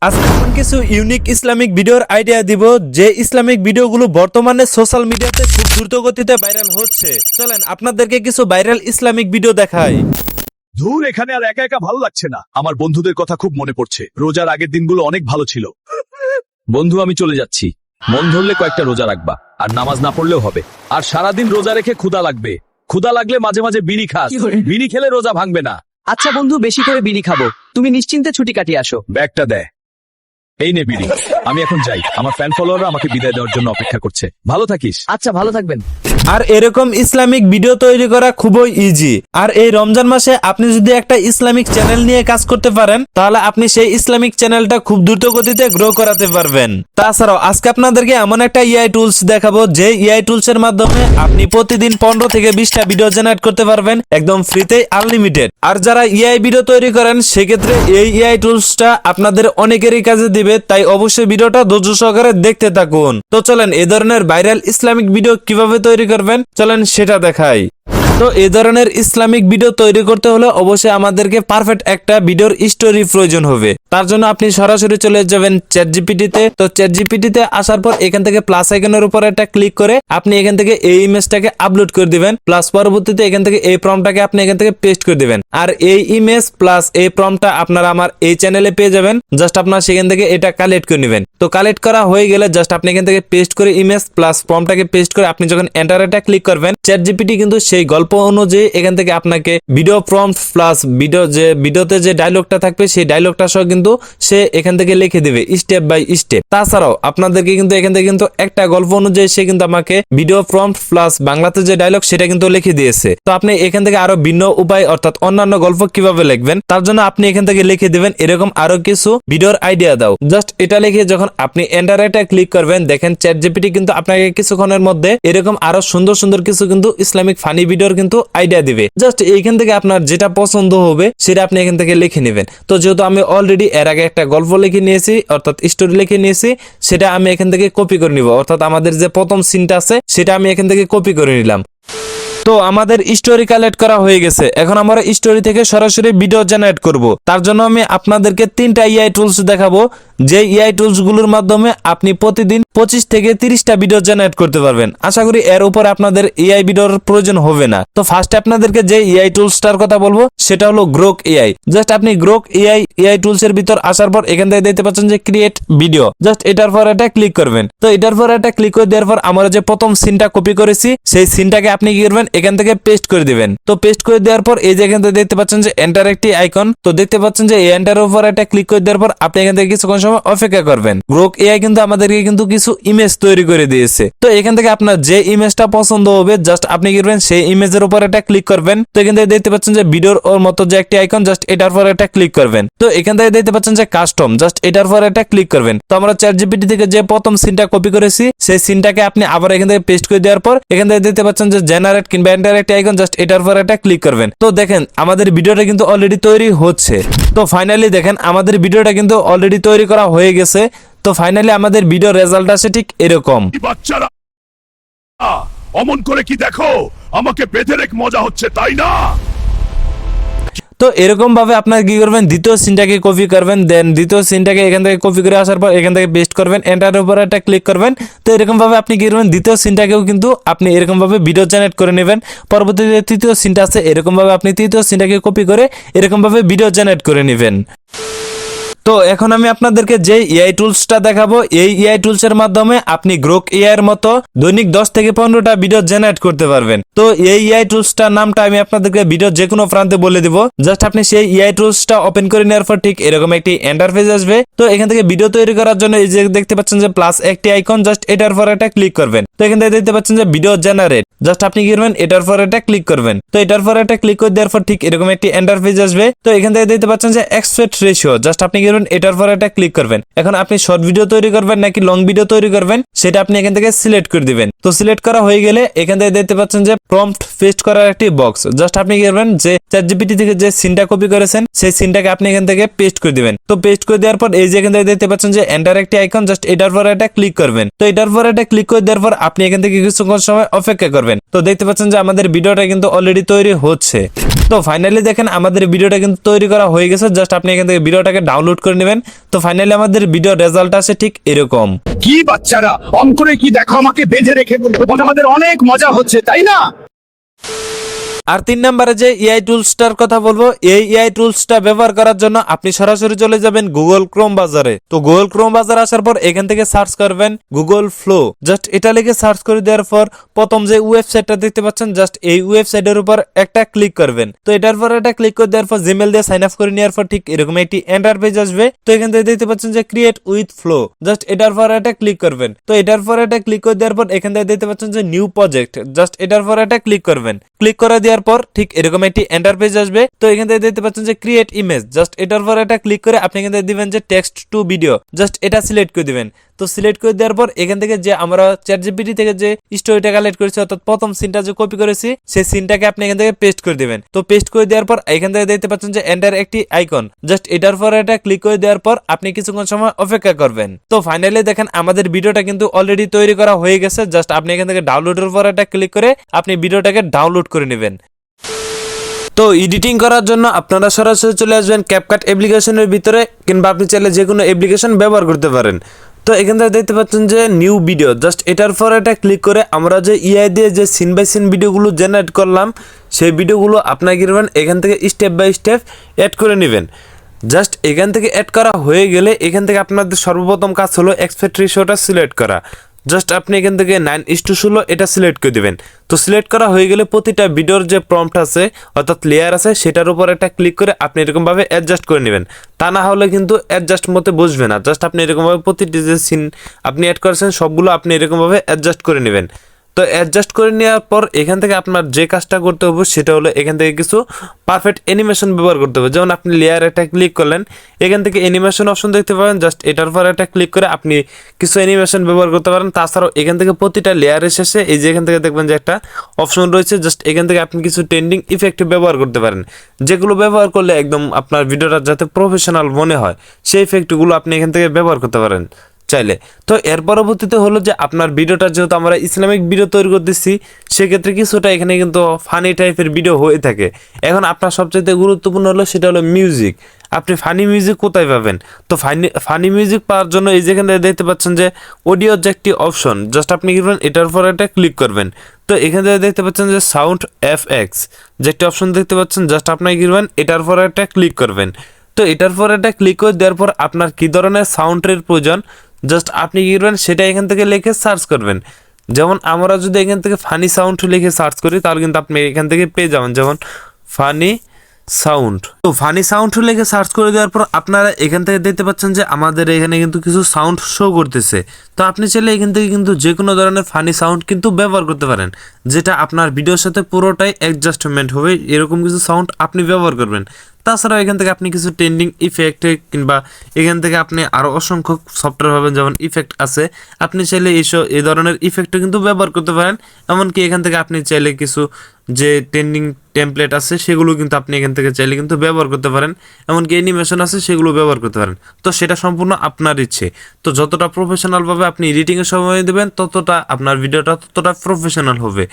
আজকে এমন কিছু ইউনিক ইসলামিক ভিডিওর আইডিয়া দিব যে ইসলামিক ভিডিওগুলো বর্তমানে সোশ্যাল মিডিয়াতে খুব দ্রুত গতিতে ভাইরাল হচ্ছে। চলেন আপনাদেরকে কিছু ভাইরাল ইসলামিক ভিডিও দেখাই। ধুর, এখানে আর একা একা ভালো লাগছে না। আমার বন্ধুদের কথা খুব মনে পড়ছে। রোজার আগের দিনগুলো অনেক ভালো ছিল। বন্ধু, আমি চলে যাচ্ছি। মন ধরলে কয়েকটা রোজা রাখবা, আর নামাজ না পড়লেও হবে। আর সারাদিন রোজা রেখে ক্ষুধা লাগবে। ক্ষুধা লাগলে মাঝে মাঝে বিড়ি খাস। বিড়ি খেলে রোজা ভাঙবে না। আচ্ছা বন্ধু, বেশি করে বিড়ি খাবো। তুমি নিশ্চিন্তে ছুটি কাটিয়ে আসো। ব্যাগটা দে। এই নে বিড়ি। আমি এখন যাই। আমার ফ্যান ফলোয়াররা আমাকে বিদায় দেওয়ার জন্য অপেক্ষা করছে। ভালো থাকিস। আচ্ছা, ভালো থাকবেন। আর এরকম ইসলামিক ভিডিও তৈরি করা খুবই ইজি। আর এই রমজান মাসে আপনি যদি একটা ইসলামিক চ্যানেল নিয়ে কাজ করতে পারেন, তাহলে আপনি সেই ইসলামিক চ্যানেলটা খুব দ্রুত গতিতে গ্রো করাতে পারবেন। তাছাড়াও আজকে আপনাদেরকে এমন একটা এআই টুলস দেখাবো, যে এআই টুলস এর মাধ্যমে আপনি প্রতিদিন 15 থেকে 20টা ভিডিও জেনারেট করতে পারবেন একদম ফ্রিতে, আনলিমিটেড। আর যারা এআই ভিডিও তৈরি করেন, সেক্ষেত্রে এই এআই টুলসটা আপনাদের অনেকেরই কাজে দিবে। তাই অবশ্যই ভিডিওটা ধৈর্য সহকারে দেখতে থাকুন। তো চলেন এই ধরনের ভাইরাল ইসলামিক ভিডিও কিভাবে তৈরি করবেন চলেন সেটা দেখাই। তো এই ধরনের ইসলামিক ভিডিও তৈরি করতে হলে অবশ্যই আমাদেরকে পারফেক্ট একটা ভিডিওর স্টোরি প্রয়োজন হবে। তার জন্য আপনি সরাসরি চলে যাবেন চ্যাটজিপিটিতে। তো চ্যাটজিপিটিতে আসার পর এখান থেকে প্লাস আইকনের উপর একটা ক্লিক করে আপনি এখান থেকে এই ইমেজটাকে আপলোড করে দিবেন। প্লাস পরবর্তীতে এখান থেকে এই প্রম্পটটাকে আপনি এখান থেকে পেস্ট করে দিবেন। আর এই ইমেজ প্লাস এই প্রম্পটটা আপনারা আমার এই চ্যানেলে পেয়ে যাবেন। জাস্ট আপনারা সেখান থেকে এটা কালেক্ট করে নেবেন। তো কালেক্ট করা হয়ে গেলে জাস্ট আপনি এখান থেকে পেস্ট করে ইমেজ প্লাস প্রম্পটটাকে পেস্ট করে আপনি যখন এন্টারটা ক্লিক করবেন, চ্যাটজিপিটি কিন্তু সেই গল্প অনুযায়ী এখান থেকে আপনাকে ভিডিও প্রম্পট প্লাস ভিডিওতে যে ডায়লগটা থাকবে সেই ডায়লগটা সহ কিন্তু সে এখান থেকে লিখে দিবে স্টেপ বাই স্টেপ। তাছাড়াও আপনাদেরকে কিন্তু এখান থেকে কিন্তু একটা গল্প অনুযায়ী সে কিন্তু আমাকে ভিডিও প্রম্পট প্লাস বাংলাতে যে ডায়লগ সেটা কিন্তু লিখে দিয়েছে। তো আপনি এখান থেকে আরো ভিন্ন উপায় অর্থাৎ অন্যান্য গল্প কিভাবে লিখবেন তার জন্য আপনি এখান থেকে লিখে দিবেন এরকম আরো কিছু ভিডিওর আইডিয়া দাও। জাস্ট এটা লিখে যখন আপনি এন্টারটা ক্লিক করবেন, দেখেন চ্যাটজিপিটি কিন্তু আপনাকে কিছুক্ষণের মধ্যে এরকম আরো সুন্দর সুন্দর কিছু কিন্তু ইসলামিক ফানি ভিডিওর কিন্তু আইডিয়া দিবে। জাস্ট এইখান থেকে আপনার যেটা পছন্দ হবে সেটা আপনি এখান থেকে লিখে নেবেন। তো যেহেতু আমি অলরেডি এর আগে একটা গল্প লিখে নিয়েছি অর্থাৎ স্টোরি লিখে নিয়েছি, সেটা আমি এখান থেকে কপি করে নিব। অর্থাৎ আমাদের যে প্রথম সিনটা আছে সেটা আমি এখান থেকে কপি করে নিলাম। তো আমাদের স্টোরি কালেক্ট করা হয়ে গেছে। এখন আমরা স্টোরি থেকে সরাসরি ভিডিও জেনারেট করব। তার জন্য আমি আপনাদেরকে 3টা এআই টুলস দেখাবো, যে এআই টুলস গুলোর মাধ্যমে আপনি প্রতিদিন 25 থেকে 30টা ভিডিও জেনারেট করতে পারবেন। আশা করি এর উপর আপনাদের এআই ভিডিওর প্রয়োজন হবে না। তো ফার্স্টে আপনাদেরকে যে এআই টুলসটার কথা বলবো সেটা হলো গ্রোক এআই। জাস্ট আপনি গ্রোক এআই টুলস এর ভিতর আসার পর এখান থেকে দেখতে পাচ্ছেন যে ক্রিয়েট ভিডিও। জাস্ট এটার পর এটা ক্লিক করবেন। তো এটার পর এটা ক্লিক করে দেওয়ার পর আমরা যে প্রথম সিনটা কপি করেছি সেই সিনটাকে আপনি কি করবেন এখান থেকে পেস্ট করে দিবেন। তো পেস্ট করে দেওয়ার পর এই যে এখান থেকে দেখতে পাচ্ছেন যে এন্টার একটি আইকন। তো দেখতে পাচ্ছেন যে এই এন্টারের উপর একটা ক্লিক করে দেওয়ার পর আপনি এখান থেকে কিছুক্ষণ সময় অপেক্ষা করবেন। গ্রোক এআই কিন্তু আমাদেরকে কিন্তু কিছু ইমেজ তৈরি করে দিয়েছে। তো এখান থেকে আপনার যে ইমেজটা পছন্দ হবে জাস্ট আপনি কি করবেন সেই ইমেজের উপর একটা ক্লিক করবেন। তো এখান থেকে দেখতে পাচ্ছেন যে ভিডিওর ওর মতো যে একটি আইকন, জাস্ট এটার পর একটা ক্লিক করবেন। তো এখান থেকে দেখতে পাচ্ছেন যে কাস্টম, জাস্ট এটার পর একটা ক্লিক করবেন। তো আমরা চ্যাটজিপিটি থেকে যে প্রথম সিনটা কপি করেছি সেই সিনটাকে আপনি আবার এখান থেকে পেস্ট করে দেওয়ার পর এখান থেকে দেখতে পাচ্ছেন যে জেনারেট কিংবা এন্টার একটি আইকন, জাস্ট এটার পর একটা ক্লিক করবেন। তো দেখেন আমাদের ভিডিওটা কিন্তু অলরেডি তৈরি হচ্ছে। তো ফাইনালি দেখেন আমাদের ভিডিওটা কিন্তু অলরেডি তৈরি করা হয়ে গেছে। তো ফাইনালি আমাদের ভিডিও রেজাল্ট আসে ঠিক এরকম। বাচ্চারা অমন করে কি দেখো, আমাকে বেঁধে রেখ মজা হচ্ছে তাই না? তো এরকম ভাবে আপনারা কি করবেন, দ্বিতীয় সিনটাকে কপি করবেন, দেন দ্বিতীয় সিনটাকে এখান থেকে কপি করে আসার পর এখান থেকে পেস্ট করবেন, এন্টারের উপর একটা ক্লিক করবেন। তো এরকম ভাবে আপনি কি করবেন দ্বিতীয় সিনটাকেও কিন্তু আপনি এরকম ভাবে ভিডিও জেনারেট করে নেবেন। পরবর্তীতে তৃতীয় সিনটা আছে এরকম ভাবে আপনি তৃতীয় সিনটাকে কপি করে এরকম ভাবে ভিডিও জেনারেট করে নেবেন। তো এখন আমি আপনাদেরকে যে এআই টুলসটা দেখাবো, এই এআই টুলস এর মাধ্যমে আপনি গ্রোক এআই এর মতো দৈনিক 10 থেকে 15টা ভিডিও জেনারেট করতে পারবেন। তো এই এআই টুলসটার নামটা আমি আপনাদেরকে ভিডিও যে কোনো প্রান্তে বলে দিব। জাস্ট আপনি সেই এআই টুলসটা ওপেন করে নেওয়ার পর ঠিক এরকম একটি ইন্টারফেস আসবে। তো এখান থেকে ভিডিও তৈরি করার জন্য এই যে দেখতে পাচ্ছেন যে প্লাস একটি আইকন, জাস্ট এটার পর একটা ক্লিক করবেন। তো এখান থেকে দেখতে পাচ্ছেন যে ভিডিও জেনারেট, জাস্ট আপনি কি করবেন এটার পর একটা ক্লিক করবেন। তো এটার পর একটা ক্লিক করে দেওয়ার পর ঠিক এরকম একটি ইন্টারফেস আসবে। তো এখান থেকে দেখতে পাচ্ছেন যে এক্সপেক্ট রেশিও, জাস্ট আপনি কি করবেন এটার পর একটা ক্লিক করবেন। এখন আপনি শর্ট ভিডিও তৈরি করবেন নাকি লং ভিডিও তৈরি করবেন সেটা আপনি এখান থেকে সিলেক্ট করে দিবেন। তো সিলেক্ট করা হয়ে গেলে এখান থেকে দেখতে পাচ্ছেন যে প্রম্পট পেস্ট করার একটি বক্স, জাস্ট আপনি কি করবেন যে চ্যাটজিপিটি থেকে যে সিনটা কপি করেছেন সেই সিনটাকে আপনি এখান থেকে পেস্ট করে দিবেন। তো পেস্ট করে দেওয়ার পর এই যে এখান থেকে দেখতে পাচ্ছেন যে এন্টার একটি আইকন, জাস্ট এটার পর একটা ক্লিক করবেন। তো এটার পর একটা ক্লিক করে দেওয়ার পর আপনি এখান থেকে কিছুক্ষণ সময় অপেক্ষা করবেন। তো দেখতে পাচ্ছেন যে আমাদের ভিডিওটা কিন্তু অলরেডি তৈরি হচ্ছে। তো ফাইনালি দেখেন আমাদের ভিডিওটা কিন্তু তৈরি করা হয়ে গেছে, জাস্ট আপনি এখান থেকে ভিডিওটাকে ডাউনলোড করে নেবেন। তো ফাইনালি আমাদের ভিডিও রেজাল্ট আসে ঠিক এরকম। কি বাচ্চারা অঙ্করে কি দেখো আমাকে বেঁধে রেখে আমাদের অনেক মজা হচ্ছে তাই না? আর 3 নম্বরে যে এআই টুলসটার কথা বলবো, এই এআই টুলসটা ব্যবহার করার জন্য আপনি সরাসরি চলে যাবেন গুগল ক্রোম বাজারে। তো গুগল ক্রোম বাজারে আসার পর এখান থেকে সার্চ করবেন গুগল ফ্লো। জাস্ট এটা লিখে সার্চ করে দেওয়ার পর প্রথম যে ওয়েবসাইটটা দেখতে পাচ্ছেন, জাস্ট এই ওয়েবসাইটের উপর একটা ক্লিক করবেন। তো এটার পর এটা ক্লিক করে দেওয়ার পর জিমেল দিয়ে সাইন আপ করে নেওয়ার পর ঠিক এরকম একটি ইন্টারফেস আসবে। তো এখান থেকে দেখতে পাচ্ছেন যে ক্রিয়েট উইথ ফ্লো, জাস্ট এটার পর এটা ক্লিক করবেন। তো এটার পর এটা ক্লিক করে দেওয়ার পর এখান থেকে দেখতে পাচ্ছেন যে নিউ প্রজেক্ট, জাস্ট এটার পর এটা ক্লিক করবেন। ক্লিক করে দেওয়ার পর ঠিক এরকম একটি ইন্টারফেস আসবে। তো এখান থেকে দেখতে পাচ্ছেন যে ক্রিয়েট ইমেজ, জাস্ট এটার পর এটা ক্লিক করে আপনি এখান থেকে দিবেন যে টেক্সট টু ভিডিও, জাস্ট এটা সিলেক্ট করে দিবেন। তো সিলেক্ট করে দেওয়ার পর এখান থেকে যে আমরা চ্যাটজিপিটি থেকে যে স্টোরিটা কালেক্ট করেছি, অর্থাৎ প্রথম সিনটা যে কপি করেছি সেই সিনটাকে আপনি এখান থেকে পেস্ট করে দিবেন। তো পেস্ট করে দেওয়ার পর এখান থেকে দেখতে পাচ্ছেন যে এন্টার একটি আইকন, জাস্ট এটার পর এটা ক্লিক করে দেওয়ার পর আপনি কিছুক্ষণ সময় অপেক্ষা করবেন। তো ফাইনালি দেখেন আমাদের ভিডিওটা কিন্তু অলরেডি তৈরি করা হয়ে গেছে। জাস্ট আপনি এখান থেকে ডাউনলোডের পর এটা ক্লিক করে আপনি ভিডিওটাকে ডাউনলোড করে নেবেন। তো এডিটিং করার জন্য আপনারা সরাসরি চলে আসবেন ক্যাপকাট অ্যাপ্লিকেশনের ভিতরে, কিংবা আপনি চাইলে যে কোনো অ্যাপ্লিকেশন ব্যবহার করতে পারেন। তো এখান থেকে দেখতে পাচ্ছেন যে নিউ ভিডিও, জাস্ট এটার পর এটা ক্লিক করে আমরা যে ইআই দিয়ে যে সিন বাই সিন ভিডিওগুলো জেনারেট করলাম সেই ভিডিওগুলো আপনার কি করবেন এখান থেকে স্টেপ বাই স্টেপ অ্যাড করে নেবেন। জাস্ট এখান থেকে অ্যাড করা হয়ে গেলে এখান থেকে আপনাদের সর্বপ্রথম কাজ হলো এক্সপেক্ট রেশিওটা সিলেক্ট করা। জাস্ট আপনি এখান থেকে 9:16 এটা সিলেক্ট করে দিবেন। তো সিলেক্ট করা হয়ে গেলে প্রতিটা ভিডিওর যে প্রম্পট আছে অর্থাৎ লেয়ার আছে সেটার উপর একটা ক্লিক করে আপনি এরকমভাবে অ্যাডজাস্ট করে নেবেন। তা না হলে কিন্তু অ্যাডজাস্ট মতে বসবে না। জাস্ট আপনি এরকমভাবে প্রতিটি যে সিন আপনি অ্যাড করেছেন সবগুলো আপনি এরকমভাবে অ্যাডজাস্ট করে নেবেন। তো অ্যাডজাস্ট করে নেওয়ার পর এখান থেকে আপনার যে কাজটা করতে হবে সেটা হলো এখান থেকে কিছু পারফেক্ট অ্যানিমেশন ব্যবহার করতে হবে। যেমন আপনি লেয়ার একটা ক্লিক করলেন, এখান থেকে অ্যানিমেশন অপশন দেখতে পাবেন, জাস্ট এটার পর একটা ক্লিক করে আপনি কিছু অ্যানিমেশন ব্যবহার করতে পারেন। তাছাড়াও এখান থেকে প্রতিটা লেয়ারের শেষে এই যে এখান থেকে দেখবেন যে একটা অপশন রয়েছে, জাস্ট এখান থেকে আপনি কিছু ট্রেন্ডিং ইফেক্ট ব্যবহার করতে পারেন, যেগুলো ব্যবহার করলে একদম আপনার ভিডিওটা যাতে প্রফেশনাল মনে হয় সেই ইফেক্টগুলো আপনি এখান থেকে ব্যবহার করতে পারেন চাইলে। তো এর পরবর্তীতে হলো যে আপনার ভিডিওটা যেহেতু আমরা ইসলামিক ভিডিও তৈরি করতেছি সেক্ষেত্রে কিছুটা এখানে কিন্তু ফানি টাইপের ভিডিও হয়ে থাকে। এখন আপনার সবচেয়ে গুরুত্বপূর্ণ হলো সেটা হলো মিউজিক। আপনি ফানি মিউজিক কোথায় পাবেন? তো ফানি মিউজিক পাওয়ার জন্য এই যেখানে দেখতে পাচ্ছেন যে অডিওর যে একটি অপশন, জাস্ট আপনি কি করবেন এটার উপর একটা ক্লিক করবেন। তো এখানে দেখতে পাচ্ছেন যে সাউন্ড এফএক্স যে একটি অপশন দেখতে পাচ্ছেন, জাস্ট আপনি কি করবেন এটার উপর একটা ক্লিক করবেন। তো এটার পর একটা ক্লিক করে দেওয়ার পর আপনার কী ধরনের সাউন্ডের প্রয়োজন জাস্ট আপনি কি করবেন সেটা এখান থেকে লিখে সার্চ করবেন। যেমন আমরা যদি এখান থেকে ফানি সাউন্ড লিখে সার্চ করি তাহলে কিন্তু আপনি এখান থেকে পেয়ে যাবেন, যেমন ফানি সাউন্ড। তো ফানি সাউন্ড লিখে সার্চ করে দেওয়ার পর আপনারা এখান থেকে দেখতে পাচ্ছেন যে আমাদের এখানে কিন্তু কিছু সাউন্ড শো করতেছে। তো আপনি চাইলে এখান থেকে কিন্তু যে কোনো ধরনের ফানি সাউন্ড কিন্তু ব্যবহার করতে পারেন, যেটা আপনার ভিডিওর সাথে পুরোটাই অ্যাডজাস্টমেন্ট হবে, এরকম কিছু সাউন্ড আপনি ব্যবহার করবেন। তাছাড়াও এখান থেকে আপনি কিছু ট্রেন্ডিং ইফেক্ট কিংবা এখান থেকে আপনি আরও অসংখ্য সফটওয়্যার পাবেন, যেমন ইফেক্ট আছে, আপনি চাইলে এই ধরনের ইফেক্টও কিন্তু ব্যবহার করতে পারেন। এমনকি এখান থেকে আপনি চাইলে কিছু যে ট্রেন্ডিং টেমপ্লেট আছে সেগুলো কিন্তু আপনি এখান থেকে চাইলে কিন্তু ব্যবহার করতে পারেন। এমনকি অ্যানিমেশন আছে সেগুলো ব্যবহার করতে পারেন। তো সেটা সম্পূর্ণ আপনার ইচ্ছে। তো যতটা প্রফেশনালভাবে আপনি এডিটিংয়ের সময় দেবেন ততটা আপনার ভিডিওটা ততটা প্রফেশনাল হবে।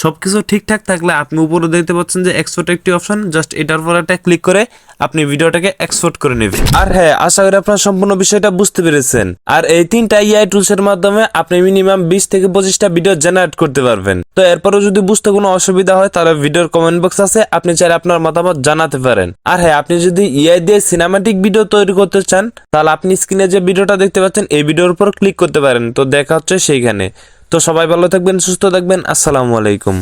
সব কিছু ঠিকঠাক থাকলে আপনি উপরে দেখতে পাচ্ছেন যে এক্সপোর্ট একটি অপশন, জাস্ট এটার পর একটা ক্লিক করে আপনি ভিডিওটাকে এক্সপোর্ট করে নেবেন। আর হ্যাঁ, আশা করি আপনারা সম্পূর্ণ বিষয়টা বুঝতে পেরেছেন। আর এই 3টা এআই টুলসের মাধ্যমে আপনি মিনিমাম 20 থেকে 25টা ভিডিও জেনারেট করতে পারবেন। তো এরপরও যদি বুঝতে কোনো অসুবিধা হয় তাহলে ভিডিওর কমেন্ট বক্স আছে, আপনি চাইলে আপনার মতামত জানাতে পারেন। আর হ্যাঁ, আপনি যদি এআই দিয়ে সিনেমাটিক ভিডিও তৈরি করতে চান তাহলে আপনি স্ক্রিনে যে ভিডিওটা দেখতে পাচ্ছেন এই ভিডিওর উপর ক্লিক করতে পারেন। তো দেখা হচ্ছে সেইখানে। তো সবাই ভালো থাকবেন, সুস্থ থাকবেন, আসসালামু আলাইকুম।